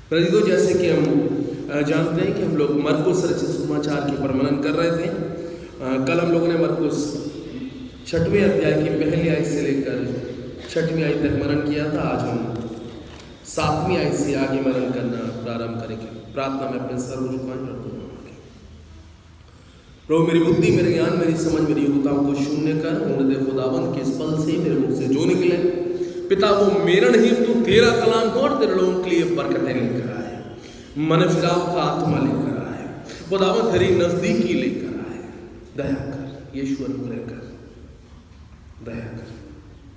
प्रेरितों, जैसे कि हम जानते हैं कि हम लोग मरकुस रचित सुसमाचार के ऊपर मनन कर रहे थे। कल हम लोगों ने मरकुस 6वें अध्याय की पहली आयत से लेकर 6वीं आयत तक मनन किया था। आज हम 7वीं आयत से आगे मनन करना प्रारंभ करेंगे। प्रार्थना में अपने सर झुकाएं और दुआ मांगें। प्रभु, मेरी बुद्धि, मेरे ज्ञान, मेरी समझ, मेरी योग्यताओं को शून्य कर। उन्हें खुदावंद के इस पल से मेरे मुख से जो निकले पिता, वो मेरा नहीं तू तेरा कलाम हो और तेरे लोगों के लिए बरकतें लेकर आए, मन फिराव का आत्मा लेकर आए, खुदावंद तेरी नजदीकी लेकर आए। दया कर यीशु, अनुग्रह कर, दया कर।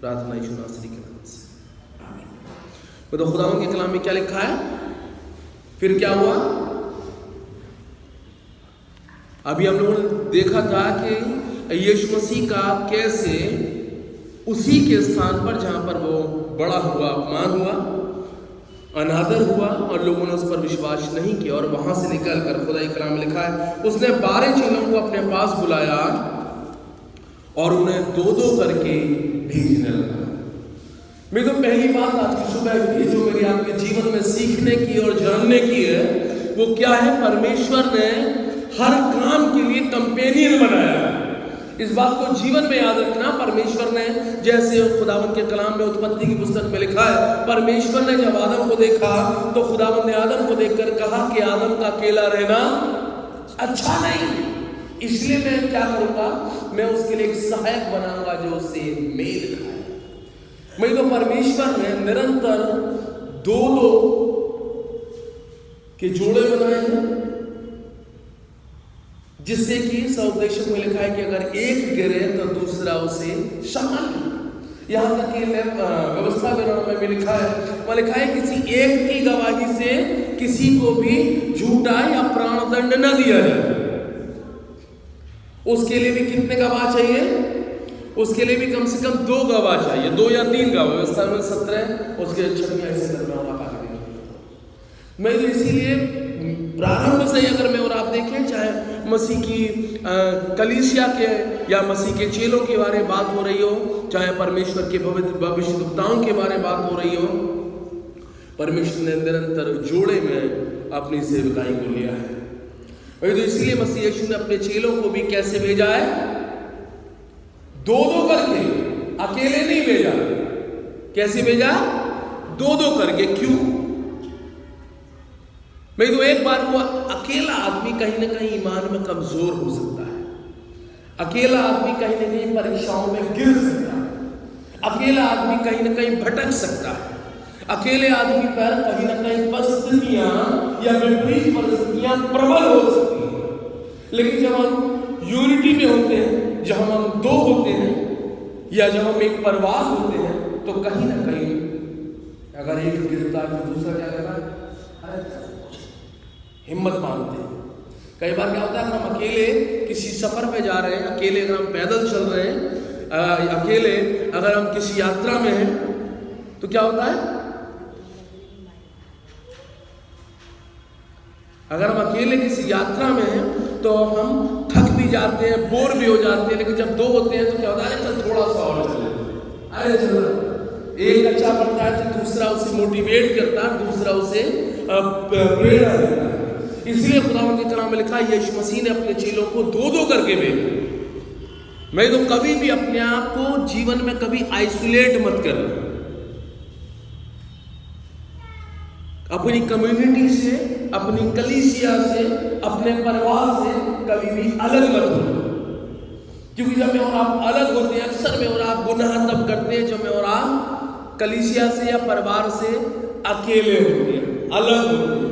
प्रार्थना यीशु नासरी के नाम से, आमीन। तो खुदावंद के कलाम में क्या लिखा है? फिर क्या हुआ? अभी हम लोगों ने देखा था कि यीशु मसीह का कैसे उसी के स्थान पर जहां पर वो बड़ा हुआ, अपमान हुआ, अनादर हुआ और लोगों ने उस पर विश्वास नहीं किया, और वहां से निकलकर खुदा के कलाम में लिखा है उसने 12 चेलों को अपने पास बुलाया और उन्हें 2-2 करके भेजने लगा। मेरी तो पहली बात आज की सुबह ये जो मेरी आपके जीवन में सीखने की और जानने की है वो क्या है? परमेश्वर ने हर काम के लिए कंपेनियन बनाया। इस बात को जीवन में याद रखना। परमेश्वर ने, जैसे खुदावंद के कलाम में उत्पत्ति की पुस्तक में लिखा है, परमेश्वर ने जब आदम को देखा तो खुदावंद ने आदम को देखकर कहा कि आदम का अकेला रहना अच्छा नहीं, इसलिए मैं क्या करूंगा, मैं उसके लिए एक सहायक बनाऊंगा जो उससे मेल खाए। मैं तो परमेश्वर ने निरंतर 2-2 के जोड़े बनाए हैं, जिससे कि सौदेशक में लिखा है कि अगर एक गिरे तो दूसरा उसे संभाले। यहां तक कि व्यवस्था विवरण में भी लिखा है किसी एक की गवाही से किसी को भी झूठा या प्राणदंड न दिया जाए। उसके लिए भी कितने गवाह चाहिए? उसके लिए भी कम से कम 2 गवाह चाहिए, 2 या 3 गवाह। व्यवस्था में 17 उसके 6वीं आयत से मैं तो इसीलिए प्रारंभ से अगर मैं और आप देखें, चाहे मसीह की कलीसिया के या मसीह के चेलों के बारे में बात हो रही हो, चाहे परमेश्वर के भविष्यवक्ताओं के बारे में बात हो रही हो, परमेश्वर ने निरंतर जोड़े में अपनी सेवकाई को लिया है। और तो इसलिए मसीह यीशु ने अपने चेलों को भी कैसे भेजा है? 2-2 करके, अकेले नहीं भेजा। कैसे भेजा? 2-2 करके। क्यों? मैं तो एक बात को, अकेला आदमी कहीं ना कहीं ईमान में कमजोर हो सकता है, अकेला आदमी कहीं ना कहीं परीक्षाओं में गिर सकता है, अकेला आदमी कहीं ना कहीं भटक सकता है, अकेले आदमी पर कहीं ना कहीं परिस्थितियां या विपरीत परिस्थितियां प्रबल हो सकती हैं। लेकिन जब हम यूनिटी में होते हैं, जब हम 2 होते हैं या जब हम एक परिवार होते हैं, तो कहीं ना कहीं अगर एक गिरता है तो दूसरा क्या करता है? हिम्मत मानते हैं। कई बार क्या होता है, अगर हम अकेले किसी सफर पे जा रहे हैं, अकेले अगर हम पैदल चल रहे हैं, अकेले अगर हम किसी यात्रा में हैं, तो क्या होता है? अगर हम अकेले किसी यात्रा में हैं तो हम थक भी जाते हैं, बोर भी हो जाते हैं। लेकिन जब 2 होते हैं तो क्या होता है? अरे चल थोड़ा सा और चले, अरे चल। एक अच्छा पढ़ता है तो दूसरा उसे मोटिवेट करता है, दूसरा उसे प्रेरणा देता है। इसलिए खुदावंद के कलाम में लिखा है यीशु मसीह ने अपने चेलों को 2-2 करके भेजा। मैं तो कभी भी अपने आप को जीवन में कभी आइसोलेट मत करना। अपनी कम्युनिटी से, अपनी कलीसिया से, अपने परिवार से कभी भी अलग मत हो। क्योंकि जब मैं और आप अलग होते हैं, अक्सर में और आप गुनाह तब करते हैं जब मैं और आप कलीसिया से या परिवार से अकेले होते हैं, अलग होते हैं।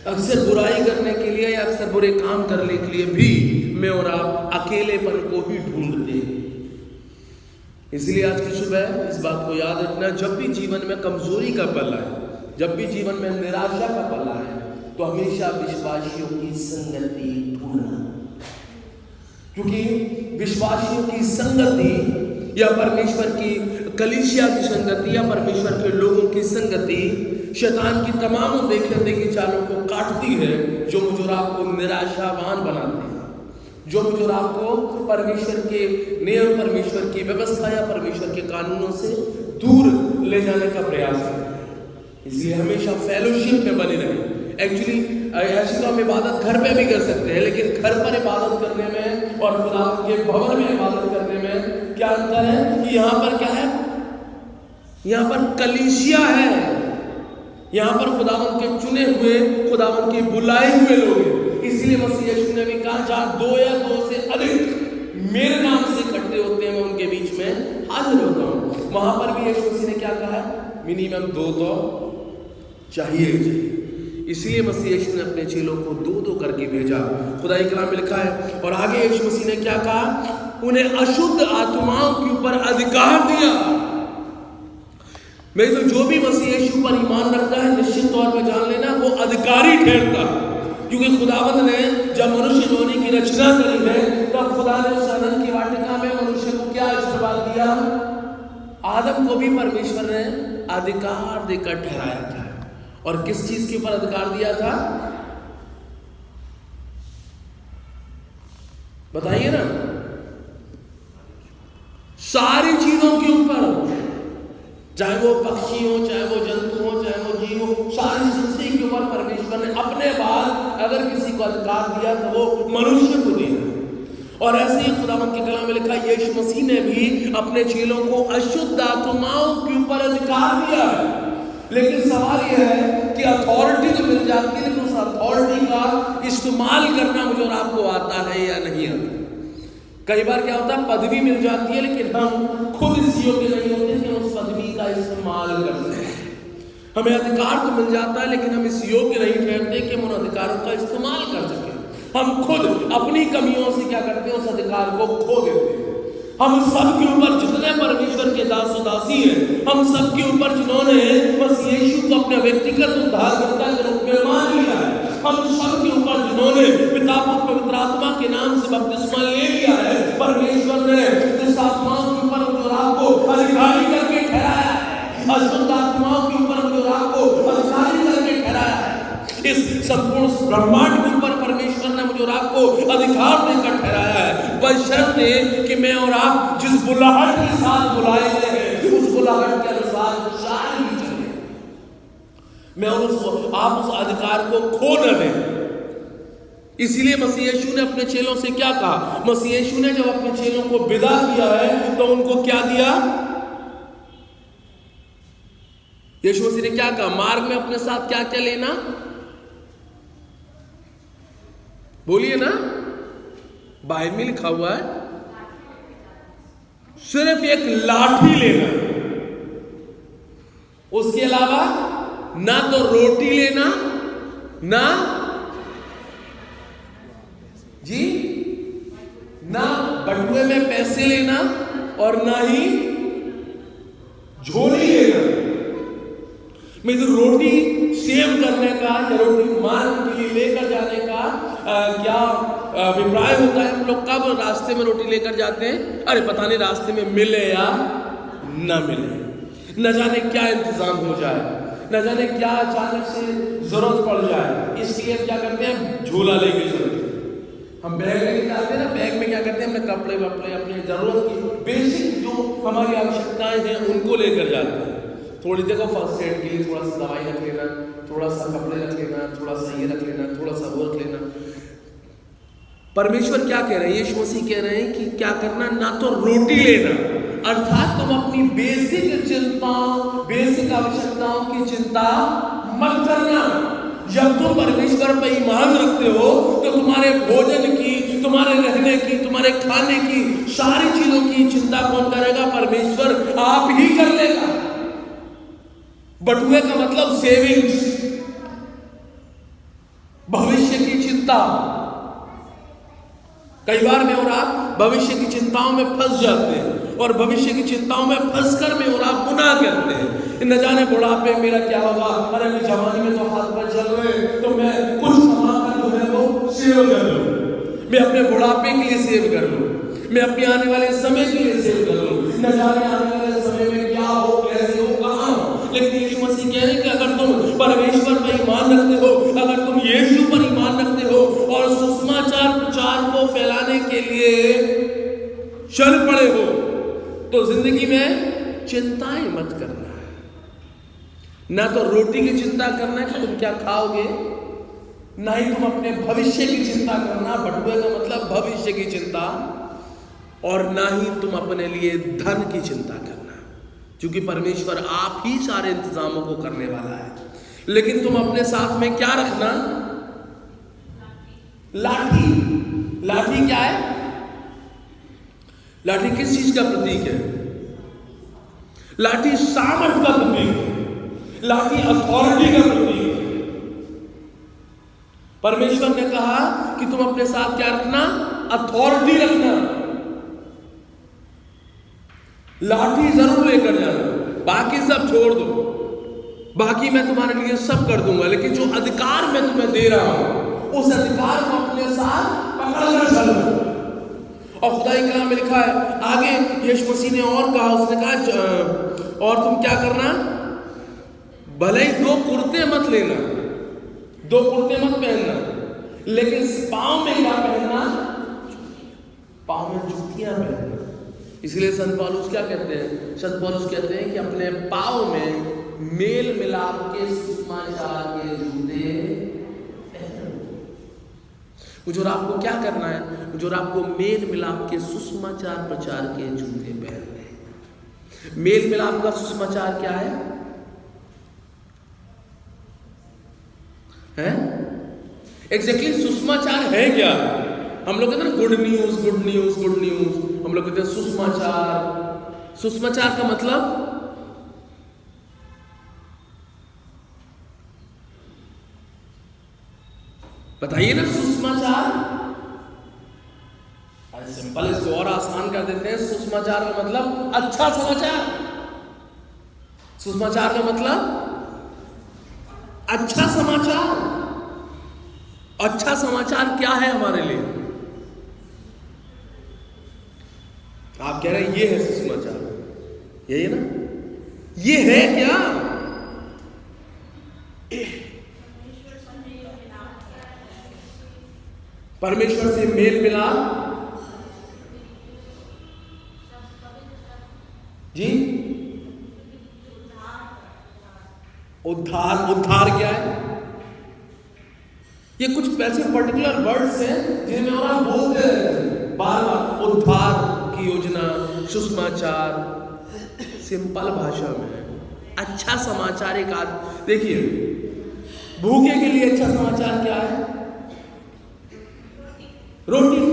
अक्सर बुराई करने के लिए या अक्सर बुरे काम करने के लिए भी मैं और आप अकेलेपन को ही ढूंढते हैं। इसलिए आज की सुबह इस बात को याद रखना, जब भी जीवन में कमजोरी का पल आए, जब भी जीवन में निराशा का पल आए, तो हमेशा विश्वासियों की संगति ढूंढना। क्योंकि विश्वासियों की संगति या परमेश्वर की कलीसिया की संगति या परमेश्वर के लोगों की संगति शैतान की तमाम देखे देखी चालों को काटती है, जो मुझे और आपको निराशावान बनाते हैं, जो मुझे और आपको परमेश्वर के नियम, परमेश्वर की व्यवस्था या परमेश्वर के कानूनों से दूर ले जाने का प्रयास करते हैं। इसलिए हमेशा फेलोशिप में बने रहें। एक्चुअली ऐसी तो हम इबादत घर पे भी कर सकते हैं, लेकिन घर पर इबादत करने में और खुदा के भवन में इबादत करने में क्या अंतर है कि यहाँ पर क्या है, यहाँ पर कलीसिया है, यहाँ पर खुदावंद के चुने हुए, खुदावंद के बुलाए हुए लोग हैं। इसलिए मसीह यीशु ने भी कहा, जहाँ 2 या 2 से अधिक मेरे नाम से इकट्ठे होते हैं, मैं उनके बीच में हाजिर होता हूँ। वहां पर भी यीशु मसीह ने क्या कहा है, मिनिमम 2 तो चाहिए। इसलिए मसीह यीशु ने अपने चेलों को 2-2 करके भेजा। खुदा के कलाम में लिखा है, और आगे यीशु मसीह ने क्या कहा, उन्हें अशुद्ध आत्माओं के ऊपर अधिकार दिया। मैं तो जो भी मसीह यीशु पर ईमान रखता है, निश्चित तौर पर जान लेना वो अधिकारी ठहरता, क्योंकि खुदावंद ने जब मनुष्य योनि की रचना करी है, तब खुदा ने उस अदन की वाटिका में मनुष्य को क्या आशीर्वाद दिया, आदम को भी परमेश्वर ने अधिकार देकर ठहराया था। और किस चीज के ऊपर अधिकार दिया था, बताइए ना, सारी चीजों के ऊपर, चाहे वो पक्षी हो, चाहे वो जंतु हो, चाहे वो जीव हो, सारी सृष्टि के ऊपर परमेश्वर ने अपने बाद अगर किसी को अधिकार दिया तो वो मनुष्य को दिया। और ऐसे ही खुदावंद के कलाम में लिखा, यीशु मसीह ने भी अपने चेलों को अशुद्ध आत्माओं के ऊपर अधिकार दिया। लेकिन सवाल यह है कि अथॉरिटी तो मिल जाती है, लेकिन उस अथॉरिटी का इस्तेमाल करना मुझे और आपको आता है या नहीं आता। कई बार क्या होता है, पदवी मिल जाती है, लेकिन हम खुद इस योग्य नहीं होते कि उस पदवी का इस्तेमाल करते हैं। हमें अधिकार तो मिल जाता है, लेकिन हम इस योग्य नहीं ठहरते कि हम उन अधिकारों का इस्तेमाल कर सकें। हम खुद अपनी कमियों से क्या करते हैं, उस अधिकार को खो देते हैं। हम सब के ऊपर जितने परमेश्वर के दास दासी हैं, हम सब के ऊपर जिन्होंने मसीह यीशु को अपने व्यक्तिगत उद्धारकर्ता के रूप में मान लिया है, हम सब के ऊपर जिन्होंने पिता पुत्र पवित्र आत्मा के नाम से बपतिस्मा ले लिया है, परमेश्वर ने इस आत्माओं के ऊपर मुझे आपको अधिकारी करके ठहराया है। अशुद्ध आत्माओं के ऊपर मुझे आपको अधिकारी करके ठहराया है। इस संपूर्ण ब्रह्मांड के ऊपर परमेश्वर ने मुझे और आपको अधिकार देकर ठहराया है, बशर्ते कि मैं और आप जिस बुलाहट के साथ बुलाए गए हैं, उस बुलाहट के अनुसार चाल ही चले। मैं आप उस अधिकार को खो न दें। इसीलिए मसीह यीशु ने अपने चेलों से क्या कहा, मसीह यीशु ने जब अपने चेलों को विदा किया है तो उनको क्या दिया, यीशु मसीह ने क्या कहा, मार्ग में अपने साथ क्या क्या लेना, बोलिए ना, बाइबल में लिखा हुआ है, सिर्फ एक लाठी लेना, उसके अलावा ना तो रोटी लेना, ना जी, ना बटुए में पैसे लेना, और ना ही झोली लेना। मैं तो रोटी सेव करने का या रोटी मार्ग के लिए लेकर जाने का क्या अभिप्राय होता है। हम लोग कब रास्ते में रोटी लेकर जाते हैं, अरे पता नहीं रास्ते में मिले या ना मिले, न जाने क्या इंतजाम हो जाए, न जाने क्या अचानक से जरूरत पड़ जाए, इसलिए क्या करते हैं, झोला लेके चलते हैं। हम बैग लेके जाते हैं ना, बैग में क्या करते हैं, अपने कपड़े वपड़े, अपनी जरूरत की बेसिक जो हमारी आवश्यकताएं हैं उनको लेकर जाते हैं। थोड़ी देखो फर्स्ट एड के लिए थोड़ा सा दवाई रख लेना, थोड़ा सा कपड़े रख लेना, थोड़ा सा ये रख लेना, थोड़ा सा वो रख लेना। परमेश्वर क्या कह रहे हैं, यीशु मसीह कह रहे हैं कि क्या करना, ना तो रोटी लेना, अर्थात तुम अपनी बेसिक चिंताओं, बेसिक आवश्यकताओं की चिंता मत करना। जब तुम परमेश्वर पर ईमान रखते हो तो तुम्हारे भोजन की, तुम्हारे रहने की, तुम्हारे खाने की, सारी चीजों की चिंता कौन करेगा, परमेश्वर आप ही कर लेगा। बटुए का मतलब सेविंग्स, भविष्य की चिंता। कई बार मैं और आप भविष्य की चिंताओं में फंस जाते हैं, और भविष्य की चिंताओं में फंसकर मैं और आप गुनाह करते हैं। न जाने बुढ़ापे मेरा क्या होगा, अरे मैं जवानी में तो हाथ पर चल रहे, तो मैं कुछ कमाकर जो है वो सेव कर लूं, मैं अपने बुढ़ापे के लिए सेव कर लूं, मैं अपने आने वाले समय के लिए सेव कर लूं, न जाने आने वाले समय में क्या हो, कैसे हो, कहां हो। लेकिन यीशु मसीह कह रहे हैं कि अगर तुम परमेश्वर पर ईमान रखते हो, अगर तुम यीशु पर ईमान रखते हो और सुसमाचार प्रचार को फैलाने के लिए चल पड़े हो, तो जिंदगी में चिंताएं मत करना। ना तो रोटी की चिंता करना कि तुम क्या खाओगे, ना ही तुम अपने भविष्य की चिंता करना, बटुए का मतलब भविष्य की चिंता, और ना ही तुम अपने लिए धन की चिंता करना, क्योंकि परमेश्वर आप ही सारे इंतजामों को करने वाला है। लेकिन तुम अपने साथ में क्या रखना? लाठी। लाठी क्या है? लाठी किस चीज का प्रतीक है? लाठी सामर्थ का प्रतीक है, लाठी अथॉरिटी का प्रतीक है। परमेश्वर ने कहा कि तुम अपने साथ क्या रखना? अथॉरिटी रखना। लाठी जरूर लेकर जाना, बाकी सब छोड़ दो, बाकी मैं तुम्हारे लिए सब कर दूंगा, लेकिन जो अधिकार मैं तुम्हें दे रहा हूं उस अधिकार को अपने साथ पकड़ कर चलना। और खुदा के कलाम में लिखा है आगे, यीशु मसीह ने और कहा, उसने कहा और तुम क्या करना? भले ही 2 कुर्ते मत लेना, 2 कुर्ते मत पहनना, लेकिन पांव में क्या पहनना? पांव में जूतियां पहनना। इसलिए संत पौलुस क्या कहते हैं? संत पौलुस कहते हैं कि अपने पांव में मेल मिलाप के सुसमाचार के जूते पहनो। मुझे और आपको क्या करना है? मुझे और आपको मेल मिलाप के सुसमाचार प्रचार के जूते पहनने हैं। मेल मिलाप का सुसमाचार क्या है? एग्जैक्टली सुसमाचार है क्या? हम लोग कहते हैं ना good news, good news, good news. हम लोग कहते हैं सुसमाचार। सुसमाचार का मतलब बताइए ना। सुसमाचार, अरे सिंपल, इसको और आसान कर देते हैं। सुसमाचार का मतलब अच्छा समाचार। सुसमाचार का मतलब अच्छा समाचार। अच्छा समाचार क्या है हमारे लिए? आप कह रहे हैं ये है सुसमाचार, यही है ना? ये है क्या? परमेश्वर से मेल मिलाप जी। उद्धार। उद्धार क्या है? ये कुछ ऐसे पर्टिकुलर वर्ड्स हैं जिनमें और आप बोलते रहते बार बार। उद्धार की योजना, सुसमाचार, सिंपल भाषा में अच्छा समाचार। एक देखिए, भूखे के लिए अच्छा समाचार क्या है? रोटी।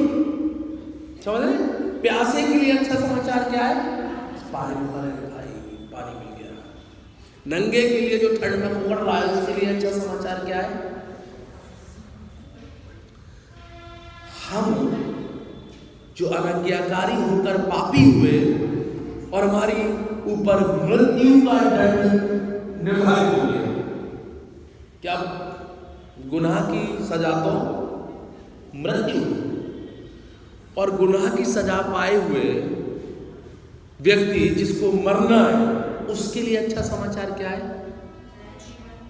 समझ रहे? प्यासे के लिए अच्छा समाचार क्या है? पानी मिल गया। नंगे के लिए जो ठंड में उमड़ रहा है उसके लिए अच्छा समाचार क्या है? हम जो अनाज्ञाकारी होकर पापी हुए और हमारी ऊपर मृत्यु का दंड निर्धारित हो गया। क्या गुनाह की सजा तो मृत्यु, और गुनाह की सजा पाए हुए व्यक्ति जिसको मरना है उसके लिए अच्छा समाचार क्या है?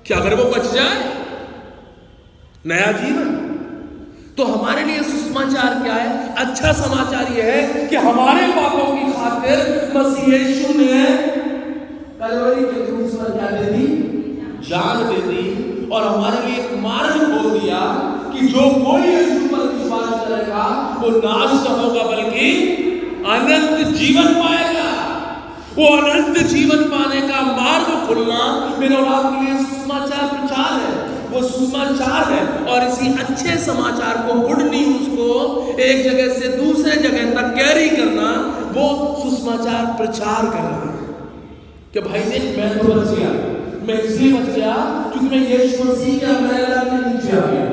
क्या अगर वो बच जाए? नया जीवन। तो हमारे लिए सुसमाचार क्या है? अच्छा समाचार यह है कि हमारे पापों की खातिर मसीह यीशु ने कलवरी के क्रूस पर क्या दे दी? जान दे दी, और हमारे लिए एक मार्ग खोल दिया कि जो कोई यीशु पर विश्वास करेगा वो नाश न होगा बल्कि अनंत जीवन पाएगा। वो अनंत जीवन पाने का मार्ग खुलना मेरे और आपके लिए सुसमाचार प्रचार है। वो सुसमाचार है, और इसी अच्छे समाचार को, गुड न्यूज को एक जगह से दूसरे जगह तक कैरी करना, वो सुसमाचार प्रचार करना है। कि भाई देख, मैं तो बच गया। मैं इसलिए बच गया क्योंकि मैं यीशु मसीह के अम्ब्रेला के नीचे आ गया,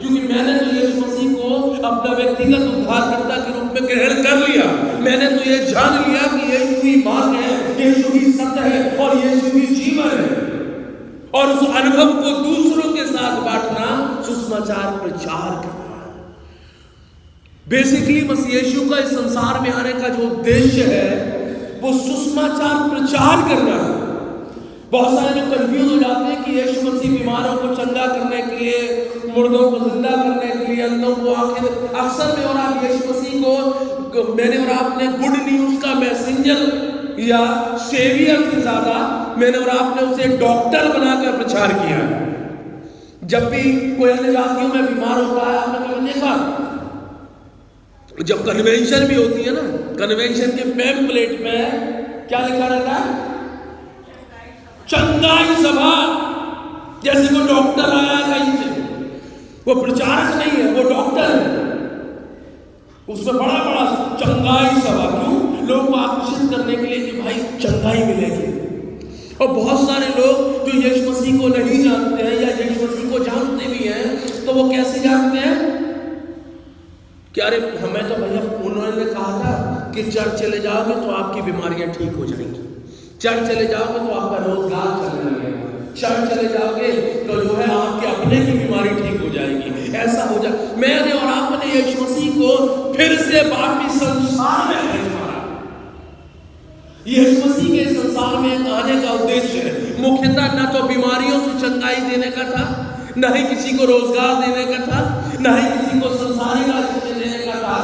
क्योंकि मैंने तो यीशु मसीह को अपना व्यक्तिगत उद्धारकर्ता के रूप में ग्रहण कर लिया। मैंने तो ये जान लिया कि यीशु ही मार्ग है, यीशु ही सत्य है और यीशु ही जीवन है। और उस अनुभव को दूसरों के साथ बांटना सुसमाचार प्रचार करना। बेसिकली मसीह यीशु का इस संसार में आने का जो उद्देश्य है वो सुसमाचार प्रचार करना है। बहुत सारे लोग कंफ्यूज हो जाते हैं कि यीशु मसीह बीमारों को चंगा करने के लिए, मुर्दों को जिंदा करने के लिए, अंधों को आंखें, अक्सर में और आप यीशु मसीह को, मैंने और आपने गुड न्यूज का मैसेंजर या सेवियर से ज्यादा मैंने और आपने उसे डॉक्टर बनाकर प्रचार किया। जब भी कोई अन्य जातियों में बीमार होता है, आपने कभी देखा, जब कन्वेंशन भी होती है ना, कन्वेंशन के पैम्पलेट पे क्या लिखा रहता है? चंगाई सभा। जैसे कोई डॉक्टर आया कहीं से, वो प्रचारक नहीं है, वो डॉक्टर है, उसमें बड़ा बड़ा चंगाई सभा। क्यों? लोगों को आकर्षित करने के लिए कि भाई चंगाई मिलेगी। और बहुत सारे लोग जो यीशु मसीह को नहीं जानते हैं या यीशु मसीह को जानते भी हैं, तो वो कैसे जानते हैं? क्या अरे हमें तो भैया उन्होंने कहा था कि चर्च चले जाओगे तो आपकी बीमारियां ठीक हो जाएंगी, चर्च चले जाओगे तो आपका रोजगार चलने लगेगा, चर्च चले जाओगे तो जो है आपके अपने की बीमारी ठीक हो जाएगी, ऐसा हो जाए। मैंने और आपने यीशु मसीह को फिर से वापिस संसार में भेजा। यीशु मसीह के संसार में आने का उद्देश्य मुख्यतः न तो बीमारियों से चंगाई देने का था, न ही किसी को रोजगार देने का था, न ही किसी को संसारिक आशीष देने का था।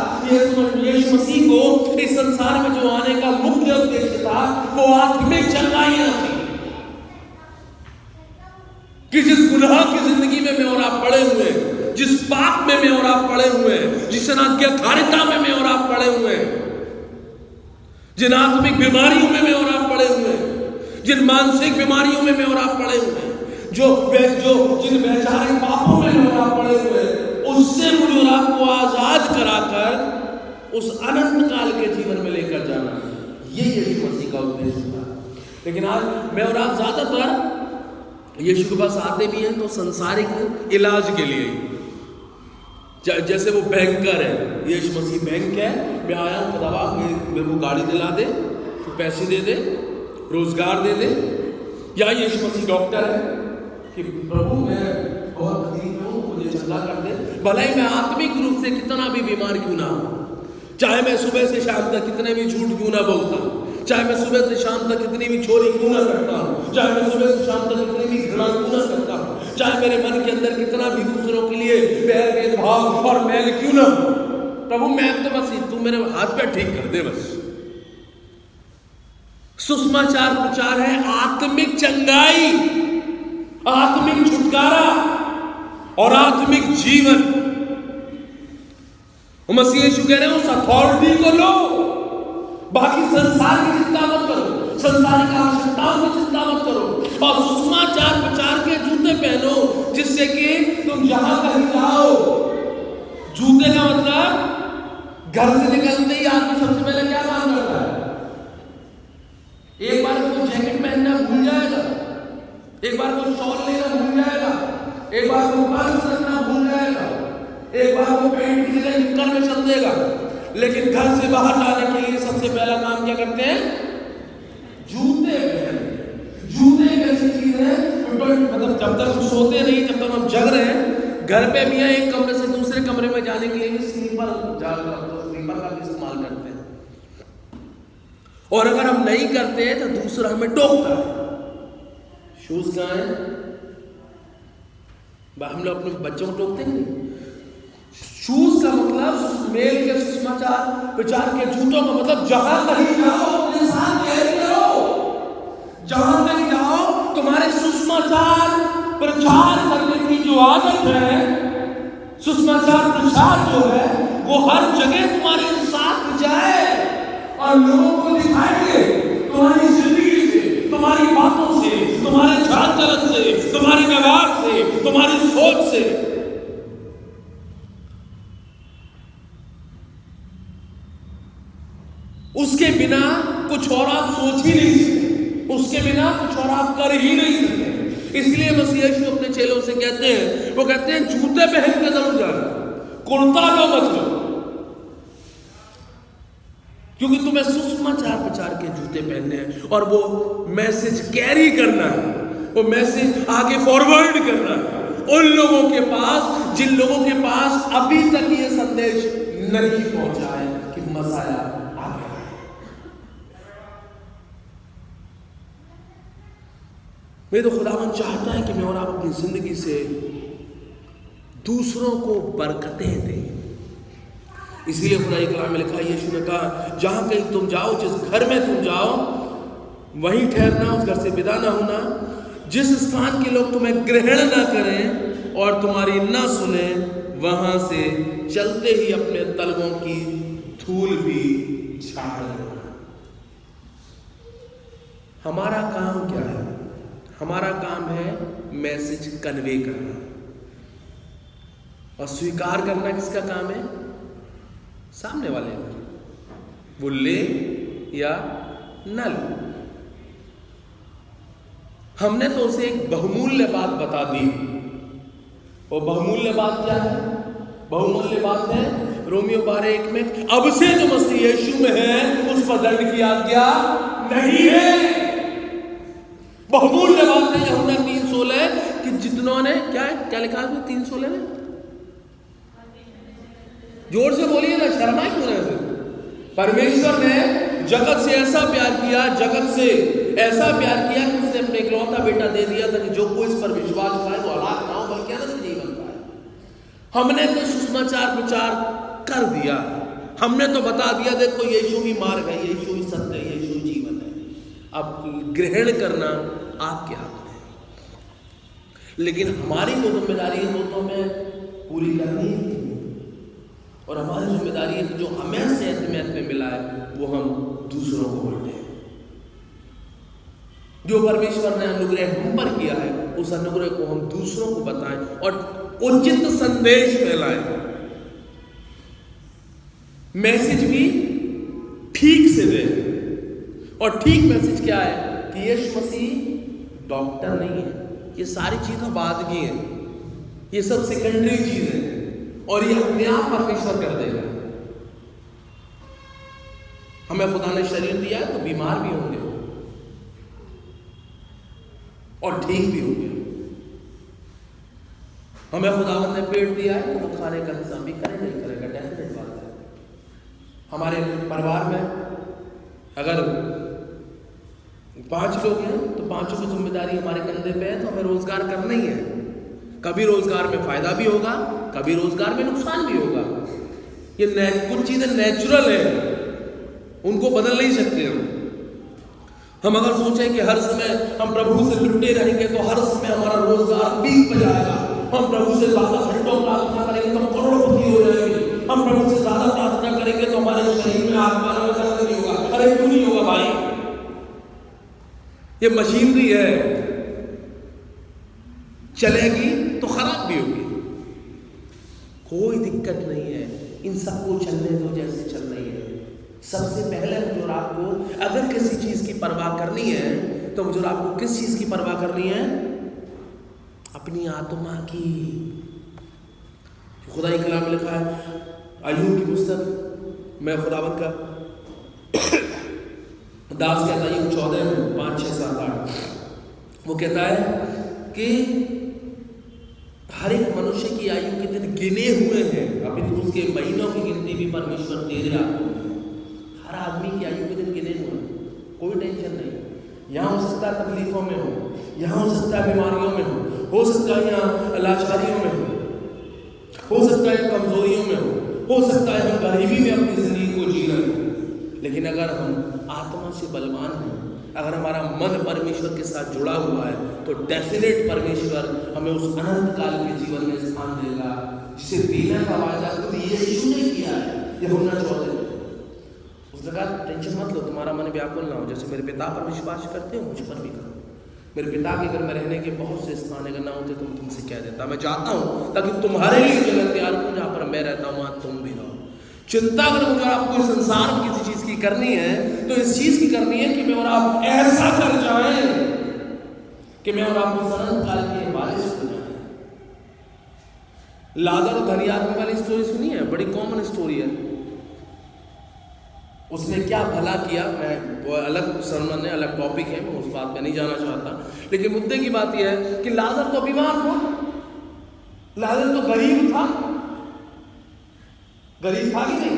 यीशु मसीह को इस संसार में जो आने का मुख्य उद्देश्य था वो आत्मिक चंगाइयां थी। कि जिस गुनाह की जिंदगी में मैं और आप पड़े हुए हैं, जिस पाप में मैं और आप पड़े हुए हैं, जिस अनाज्ञाकारिता में मैं और आप पड़े हुए हैं, जिन आत्मिक बीमारियों में मैं और आप पड़े हुए हैं, जिन मानसिक बीमारियों में मैं और आप पड़े हुए हैं, जिन वैचारिक पापों में मैं और आप पड़े हुए हैं, उससे मुझे और आपको आजाद कराकर उस अनंत काल के जीवन में लेकर जाना, ये यीशु मसीह का उद्देश्य था। लेकिन आज मैं और आप ज्यादातर यीशु के पास आते भी हैं तो संसारिक इलाज के लिए। जैसे वो बैंकर है, यीशु मसीह बैंक है, मैं आया हूँ दवा मेरे को गाड़ी दिला दे, तो पैसे दे दे, रोजगार दे दे। या यीशु मसीह डॉक्टर है कि प्रभु मैं बहुत तकलीफ में हूँ, मुझे चंगा कर दे, भले ही मैं आत्मिक रूप से कितना भी बीमार क्यों ना हूँ, चाहे मैं सुबह से शाम तक कितने भी झूठ क्यों ना बोलता हूँ, चाहे मैं सुबह से शाम तक कितनी भी चोरी क्यों ना करता हूँ, चाहे मैं सुबह से शाम तक कितनी भी घृणा क्यों ना करता हूँ, चाहे मेरे मन के अंदर कितना भी दूसरों के लिए बैर भेदभाव और मैल क्यों ना हो, प्रभु मैं तो बस तू मेरे हाथ पे ठीक कर दे बस। सुसमाचार प्रचार है आत्मिक चंगाई, आत्मिक छुटकारा और आत्मिक जीवन। मसीह यीशु कह रहे हैं उस अथॉरिटी को लो, बाकी संसार की चिंता मत करो, संसार की आवश्यकताओं की चिंता मत करो, और सुसमाचार प्रचार के जूते पहनो, जिससे कि तुम जहां कहीं जाओ। जूते का मतलब घर से निकलते ही आदमी सबसे पहले क्या काम करता है? एक बार वो जैकेट पहनना भूल जाएगा, एक बार वो शॉल लेना भूल जाएगा, एक बार वो पर्स रखना भूल जाएगा, एक बार वो पैंट की जगह निक्कर में चल देगा। लेकिन घर से बाहर जाने के लिए सबसे पहला काम क्या करते हैं? जूते पहनते। जूते एक ऐसी चीज है मतलब जब तक हम सोते नहीं, जब तक हम जग रहे हैं, घर पे भी है, एक कमरे से दूसरे कमरे में जाने के लिए स्लीपर स्लीपर का भी इस्तेमाल करते हैं। और अगर हम नहीं करते तो दूसरा हमें टोकता है। शूज कहाँ है? हम लोग अपने बच्चों को टोकते नहीं। शूज का मतलब मेल के सुसमाचार प्रचार के जूतों का मतलब जहां कहीं जाओ अपने साथ कैरी करो, जहां कहीं जाओ तुम्हारे सुसमाचार प्रचार करने की जो आदत है, सुसमाचार प्रचार जो है वो हर जगह तुम्हारे साथ जाए और लोगों को दिखाएंगे तुम्हारी जिंदगी से, तुम्हारी बातों से, तुम्हारे चाल चलन से, तुम्हारे व्यवहार से, तुम्हारी सोच से। उसके बिना कुछ और आप सोच ही नहीं सकते, उसके बिना कुछ और आप कर ही नहीं सकते। इसलिए मसीह यीशु अपने चेलों से कहते हैं, वो कहते हैं जूते पहन के जरूर जाना, कुर्ता लो मत लो, क्योंकि तुम्हें सुसमाचार प्रचार के जूते पहनने हैं और वो मैसेज कैरी करना है, वो मैसेज आगे फॉरवर्ड करना है उन लोगों के पास जिन लोगों के पास अभी तक ये संदेश नहीं पहुंचा है कि मसाया आ गया है। मैं तो खुदावन चाहता है कि मैं और आप अपनी जिंदगी से दूसरों को बरकतें दें। इसीलिए खुदा कलाम में लिखा है, यीशु ने कहा जहां कहीं तुम जाओ, जिस घर में तुम जाओ, वहीं ठहरना, उस घर से विदा ना होना। जिस स्थान के लोग तुम्हें ग्रहण ना करें और तुम्हारी ना सुने, वहां से चलते ही अपने तलवों की धूल भी झाड़ देना। हमारा काम क्या है? हमारा काम है मैसेज कन्वे करना, और स्वीकार करना किसका काम है? सामने वाले का, वो ले या न ले। हमने तो उसे एक बहुमूल्य बात बता दी। वो बहुमूल्य बात क्या है? बहुमूल्य बात है रोमियो 12:1 में, अब से जो मसीह यीशु में है उस पर दंड की आज्ञा नहीं है। बहुमूल्य बात है यूहन्ना 3:16 कि जितनों ने क्या लिखा है 3:16 में? जोर से बोलिए ना, शर्मा क्यों रहे? परमेश्वर ने जगत से ऐसा प्यार किया, जगत से ऐसा प्यार किया कि उसने अपने इकलौता बेटा दे दिया ताकि जो कोई इस पर विश्वास पाए वो हलाक ना हो बल्कि अनंत जीवन पाए। हमने तो सुसमाचार प्रचार कर दिया, हमने तो बता दिया देखो यीशु ही मार्ग है, यीशु ही सत्य है, यीशु जीवन है। अब ग्रहण करना आपके हाथ में है, लेकिन हमारी जो जिम्मेदारी है वो तो हमें पूरी करनी है। और हमारी जिम्मेदारी है कि जो हमें सेहत में मिला है वो हम दूसरों को बांटें। जो परमेश्वर ने अनुग्रह हम पर किया है उस अनुग्रह को हम दूसरों को बताएं और उचित संदेश फैलाएं। मैसेज भी ठीक से दें। और ठीक मैसेज क्या है कि यीशु मसीह डॉक्टर नहीं है, ये सारी चीजें बाद की हैं, ये सब सेकेंडरी चीज है और ये अपने आप परमेश्वर कर देगा। हमें खुदा ने शरीर दिया है तो बीमार भी होंगे और ठीक भी होंगे। हमें खुदावंद ने पेट दिया है तो वो खाने का इंतजाम भी करे नहीं करेगा, डेफिनेट बात है। हमारे परिवार में अगर 5 लोग हैं तो 5 की जिम्मेदारी हमारे कंधे पे है, तो हमें रोजगार करना ही है। कभी रोजगार में फायदा भी होगा, कभी रोजगार में नुकसान भी होगा। ये कुछ चीजें नेचुरल है, उनको बदल नहीं सकते हम अगर सोचें कि हर समय हम प्रभु से लिपटे रहेंगे तो हर समय हमारा रोजगार पीक पे जाएगा। हम प्रभु से ज्यादा घंटों प्रार्थना करेंगे तो हम करोड़पति हो जाएंगे। हम प्रभु से ज्यादा प्रार्थना करेंगे तो हमारे शरीर में आत्मा में दर्द नहीं होगा। अरे क्यों नहीं होगा भाई? ये मशीनरी है, चलेगी तो खराब भी होगी, कोई दिक्कत नहीं है। इन सबको चलने दो जैसे चल रही है। सबसे पहले जो आपको अगर किसी चीज की परवाह करनी है तो जो आपको किस चीज की परवाह करनी है? अपनी आत्मा की। खुदा की कलाम में लिखा है, अय्यूब की पुस्तक में खुदावंद का दास कहता है अय्यूब 14 में 5, 6, 7, 8 वो कहता है कि हर एक मनुष्य की आयु के दिन गिने हुए हैं, अभी तो उसके महीनों की गिनती भी परमेश्वर दे रहा है। हर आदमी की आयु के दिन गिने हुए हैं, कोई टेंशन नहीं। यहाँ हो सकता है तकलीफों में हो, यहाँ हो सकता है बीमारियों में हो सकता है यहाँ लाचारियों में हो सकता है कमजोरियों में हो सकता है हम गरीबी में अपनी जिंदगी को जी रहे हैं। लेकिन अगर हम आत्मा से बलवान हैं, अगर हमारा मन परमेश्वर के साथ जुड़ा हुआ है तो डेफिनेट परमेश्वर हमें उस अनंत काल के जीवन में स्थान देगा जिसे देने का वादा खुद यीशु ने किया है। यूहन्ना 14 में उसने कहा टेंशन मत लो, तुम्हारा मन व्याकुल ना हो, जैसे मेरे पिता पर विश्वास करते हो मुझ पर भी करो। मेरे पिता के घर में रहने के बहुत से स्थान अगर ना होते तो मैं तुमसे कह देता। मैं चाहता हूँ ताकि तुम्हारे लिए जगह तैयार हो जहाँ पर मैं रहता हूँ वहाँ तुम भी रहो। चिंता अगर मुझे आपको संसार में किसी चीज की करनी है तो इस चीज की करनी है कि मैं और आप ऐसा कर जाएं कि मैं और आप अनंत काल के वारिस हो जाएं। लाजर और धनी आदमी वाली स्टोरी सुनी है, बड़ी कॉमन स्टोरी है। उसने क्या भला किया, मैं वो अलग सरमन है, अलग टॉपिक है, मैं उस बात पे नहीं जाना चाहता। लेकिन मुद्दे की बात यह है कि लाजर तो बीमार था, लाजर तो गरीब था कि नहीं?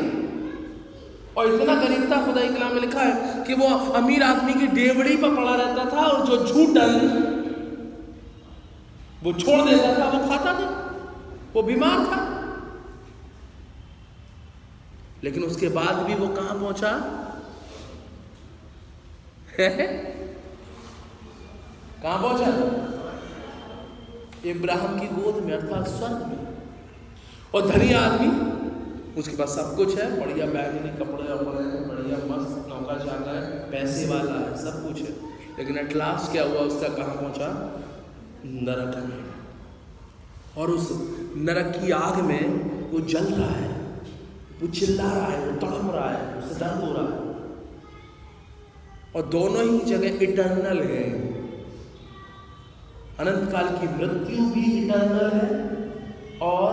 और इतना गरीब था, खुदा की कलाम में लिखा है कि वो अमीर आदमी की डेवड़ी पर पड़ा रहता था और जो झूठन वो छोड़ देता था वो खाता था। वो बीमार था, लेकिन उसके बाद भी वो कहां पहुंचा? कहां पहुंचा? इब्राहिम की गोद में, अर्थात स्वर्ग में। और धनी आदमी, उसके पास सब कुछ है, बढ़िया बैगनी कपड़े वपड़े हैं, बढ़िया मस्त नौका चाल रहा है, पैसे वाला है, सब कुछ है। लेकिन एट लास्ट क्या हुआ उसका? कहाँ पहुंचा? नरक में। और उस नरक की आग में वो जल रहा है, वो चिल्ला रहा है, वो तड़प रहा है, उसे दर्द हो रहा है। और दोनों ही जगह इटर्नल है। अनंत काल की मृत्यु भी इटर्नल है और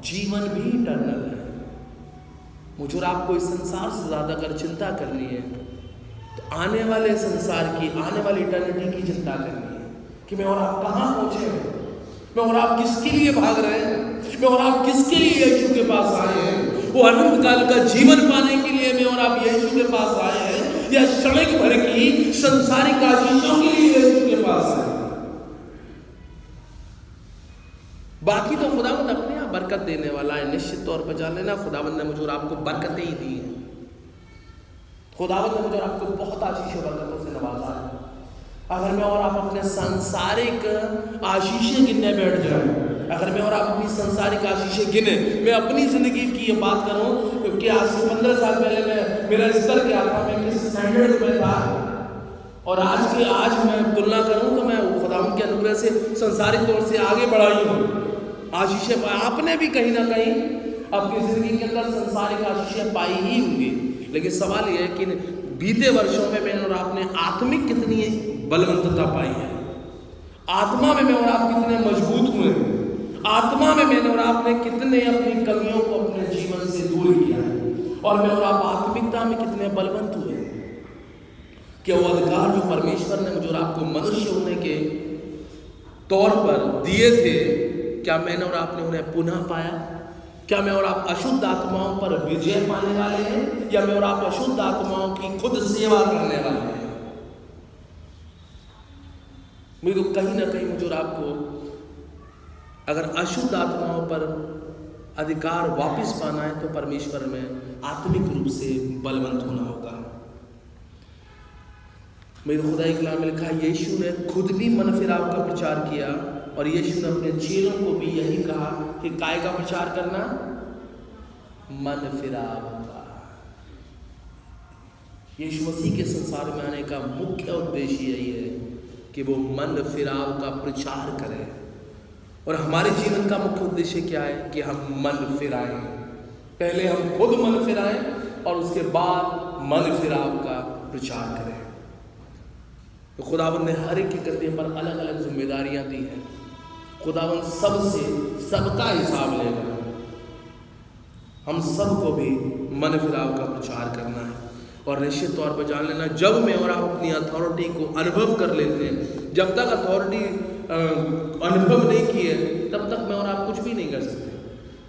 जीवन भी इटर्नल है। मुझे और आपको इस संसार से ज्यादा अगर चिंता करनी है तो आने वाले संसार की, आने वाली इटर्निटी की चिंता करनी है कि मैं और आप कहां पहुंचे हैं, मैं और आप किसके लिए भाग रहे हैं, मैं और आप किसके लिए यीशु के पास आए हैं। वो अनंत काल का जीवन पाने के लिए मैं और आप यीशु के पास आए हैं, या क्षणिक भर की संसारिक आशीषों के लिए यीशु के पास आए हैं। बाकी तो खुदावंद अपने यहाँ बरकत देने वाला है, निश्चित तौर पर जान लेना। खुदावंद ने मुझे और आपको बरकतें ही दी हैं। खुदावंद ने मुझे और आपको बहुत आशीषों बरकतों से नवाजा है। अगर मैं और आप अपने सांसारिक आशीषें गिनने बैठ जाए, अगर मैं और आप अपनी सांसारिक आशीषें गिने, मैं अपनी जिंदगी की ये बात करूं कि आज से 15 साल पहले मेरा स्तर क्या था, मैं किस स्टैंडर्ड में था, और आज मैं तुलना करूं तो मैं खुदावंद के अनुग्रह से सांसारिक तौर से आगे बढ़ा ही हूं। आशीषें आपने भी कहीं ना कहीं अपनी जिंदगी के अंदर सांसारिक आशीषें पाई ही होंगी। लेकिन सवाल यह है कि बीते वर्षों में मैंने और आपने आत्मिक कितनी बलवंतता पाई है, आत्मा में मैं और आप कितने मजबूत हुए, आत्मा में मैंने और आपने कितने अपनी कमियों को अपने जीवन से दूर किया है, और मैं और आप आत्मिकता में कितने बलवंत हुए। क्या वो अधिकार जो परमेश्वर ने मुझे और आपको मनुष्य होने के तौर पर दिए थे, क्या मैंने और आपने उन्हें पुनः पाया? क्या मैं और आप अशुद्ध आत्माओं पर विजय पाने वाले हैं, या मैं और आप अशुद्ध आत्माओं की खुद सेवा करने वाले हैं? मुझे तो कहीं ना कहीं मुझे और आपको अगर अशुद्ध आत्माओं पर अधिकार वापस पाना है तो परमेश्वर में आत्मिक रूप से बलवंत होना होगा। मेरे खुदा के कलाम में लिखा है, यीशु ने खुद भी मन फिराव का प्रचार किया, और यीशु ने अपने चेलों को भी यही कहा कि काय का प्रचार करना? मन फिराव का। यीशु मसीह के संसार में आने का मुख्य उद्देश्य यही है कि वो मन फिराव का प्रचार करें। और हमारे जीवन का मुख्य उद्देश्य क्या है? कि हम मन फिराएं। पहले हम खुद मन फिराएं और उसके बाद मन फिराव का प्रचार करें। तो खुदावंद ने हर एक के कंधे पर अलग अलग जिम्मेदारियां दी हैं। खुदावंद सबसे सबका हिसाब लेगा। हम सबको भी मन फिराव का प्रचार करना है। और निश्चित तौर पर जान लेना, जब मैं और आप अपनी अथॉरिटी को अनुभव कर लेते हैं, जब तक अथॉरिटी अनुभव नहीं की है तब तक मैं और आप कुछ भी नहीं कर सकते।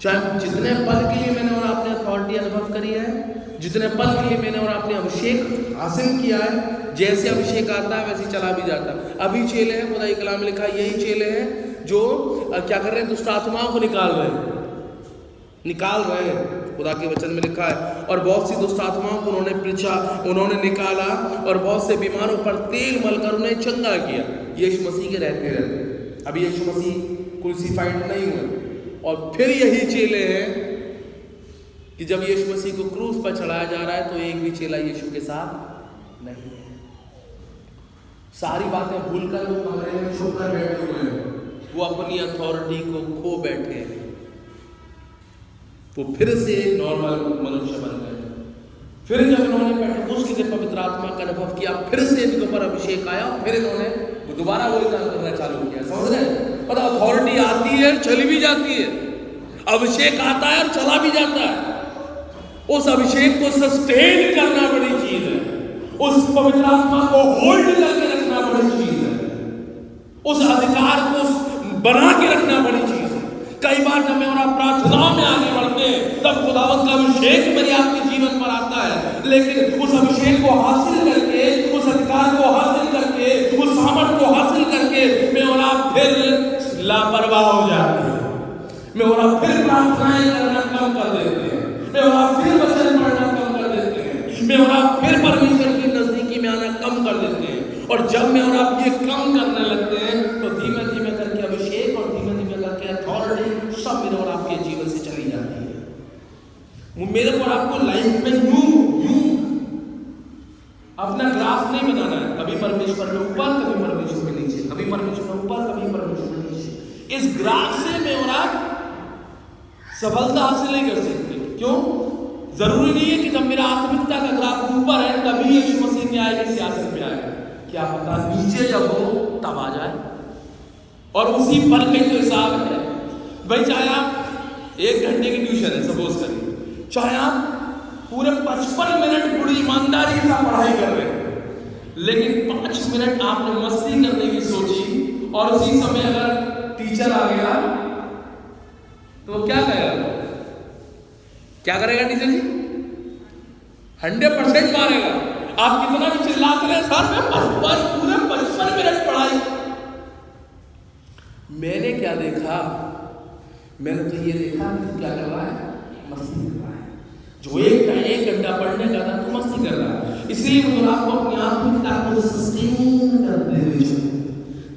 चाहे जितने पल के लिए मैंने और आपने अथॉरिटी अनुभव करी है, जितने पल के लिए मैंने और आपने अभिषेक हासिल किया है, जैसे अभिषेक आता है वैसे चला भी जाता है। अभी चेले हैं, खुदा के कलाम में लिखा है, यही चेले हैं जो क्या कर रहे हैं? दुष्ट आत्माओं को निकाल रहे हैं। खुदा के वचन में लिखा है, और बहुत सी दुष्ट आत्माओं को उन्होंने निकाला, और बहुत से बीमारों पर तेल मलकर उन्हें चंगा किया। यीशु मसीह के रहते अभी यीशु मसीह क्रूसिफाइड नहीं हुए। और फिर यही चेले हैं कि जब यीशु मसीह को क्रूस पर चढ़ाया जा रहा है तो एक भी चेला यीशु के साथ नहीं है। सारी बातें भूलकर वो कमरे में छुप कर बैठे हुए हैं, वो अपनी अथॉरिटी को खो बैठे हैं। वो फिर से नॉर्मल मनुष्य बन गए। फिर जब इन्होंने पेंटेकोस्त के दिन पवित्र आत्मा का अनुभव किया, फिर से इनके ऊपर अभिषेक आया, फिर इन्होंने दोबारा वही काम करना चालू किया। समझ रहे हैं? और अथॉरिटी आती है, चली भी जाती है, अभिषेक आता है और चला भी जाता है। उस अभिषेक को सस्टेन करना बड़ी चीज है, उस पवित्र आत्मा को होल्ड करके रखना बड़ी चीज है, उस अधिकार को बना के रखना बड़ी चीज है। कई बार जब मैं और आप प्रार्थनाओं में आगे बढ़ते हैं तब खुदावंद का अभिषेक मेरे आपके जीवन पर आता है, लेकिन उस अभिषेक को हासिल करके, उस अधिकार को हासिल करके, उस सामर्थ को हासिल करके मैं और आप फिर लापरवाह हो जाते हैं। मैं और आप फिर प्रार्थनाएं करना कम कर देते हैं, मैं और आप फिर वचन पढ़ना कम कर देते हैं, मैं और आप फिर परमेश्वर की नजदीकी में आना कम कर देते हैं। और जब मैं और आप ये कम करने लगते हैं तो धीमे धीमे करके अभिषेक और धीमे धीमे करके अथॉरिटी सब मेरे और आपके जीवन से चली जाती है। वो मेरे और आपको लाइफ में यूं अपना ग्राफ नहीं बनाना है, कभी परमेश्वर में ऊपर, कभी परमेश्वर में नीचे, कभी परमेश्वर में ऊपर, कभी परमेश्वर में नीचे। इस ग्राफ से मैं और आप सफलता हासिल नहीं कर सकते। क्यों? जरूरी नहीं है कि जब मेरा आत्मिकता का ग्राफ ऊपर है तभी यीशु मसीह में आएगा, सियासत में आएगा। क्या पता नीचे जब हो तब आ जाए, और उसी पल का तो हिसाब है भाई। चाहे आप 1 घंटे की ट्यूशन है सपोज करिए, चाहे आप पूरे 55 मिनट पूरी ईमानदारी से पढ़ाई कर रहे हैं, लेकिन 5 मिनट आपने मस्ती करने की सोची और उसी समय अगर टीचर आ गया तो क्या करेगा? क्या करेगा टीचर जी? 100% मारेगा। आप कितना भी चिल्लाते रहे, सर मैं पूरे 55 मिनट पढ़ाई। मैंने क्या देखा? मैंने तो ये देखा कि क्या कर रहा है? मस्ती कर रहा है। जो 1 घंटा पढ़ने का था तो मस्ती कर रहा है। इसलिए मुझे आपको अपनी आत्मिकता को सस्टेन करते हुए चलना,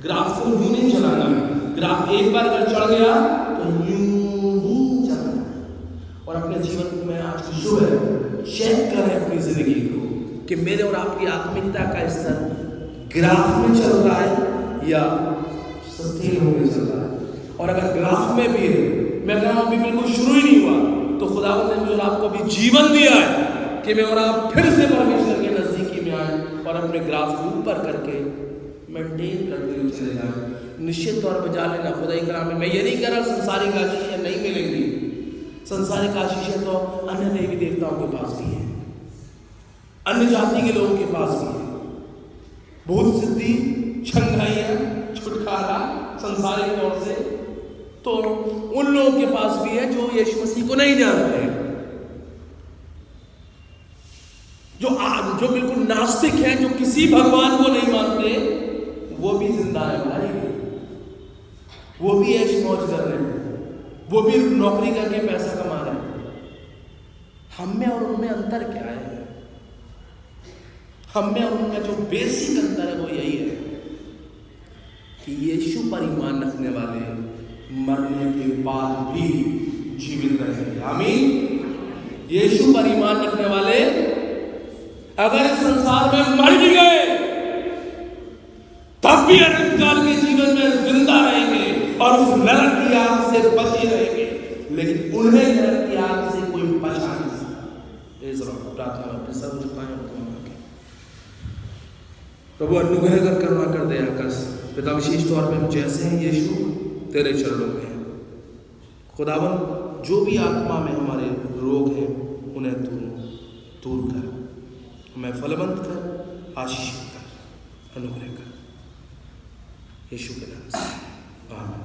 ग्राफ को यूं नहीं चलाना। ग्राफ एक बार अगर चढ़ गया तो यूं ही चलना। और अपने जीवन में आज की सुबह चेक करें अपनी जिंदगी को कि मेरे और आपकी आत्मिकता का स्तर ग्राफ में चल रहा है या सस्टेन होकर चल रहा है। और अगर ग्राफ में भी है, मैं कह रहा हूं अभी बिल्कुल शुरू ही नहीं हुआ, तो खुदावंद ने मुझे और आपको भी जीवन दिया है कि मैं और आप फिर से परमेश्वर के नजदीकी में आए और अपने ग्राफ को ऊपर करके मेंटेन करते हुए चले जाए। निश्चित तौर पर जान लेना खुदा ही कलाम में, मैं ये नहीं कह रहा संसारिक आशीषें नहीं मिलेंगी। संसारिक आशीषें तो अन्य देवी देवताओं के पास भी है, अन्य जाति के लोगों के पास भी है। भूत सिद्धि, छंगाइयां, छुटकारा संसारिक तौर से तो उन लोगों के पास भी है जो यीशु मसीह को नहीं जानते हैं, जो बिल्कुल नास्तिक हैं, जो किसी भगवान को नहीं मानते, वो भी जिंदा है भाई। वो भी ऐश मौज कर रहे हैं, वो भी नौकरी करके पैसा कमा रहे हैं। हम में और उनमें अंतर क्या है? हम में और उनमें जो बेसिक अंतर है वो यही है कि यीशु पर ईमान रखने वाले मरने के बाद भी जीवित रहेंगे। आमीन। यीशु पर ईमान रखने वाले अगर इस संसार में मर भी गए तब भी अनंत काल के जीवन में जिंदा रहेंगे और उस नरक की आग से बचे रहेंगे, लेकिन उन्हें नरक की आग से कोई बचा नहीं सकता। प्रार्थना में सब झुकाएं प्रभु अनुग्रह कर, करुणा कर, दया कर। पिता विशेष तौर पे हम जैसे हैं यीशु तेरे चरणों में हैं। खुदावन जो भी आत्मा में हमारे रोग हैं उन्हें तू दूर कर, हमें फलवंत कर, आशीषित कर, अनुग्रह कर, यीशु के नाम से आमीन।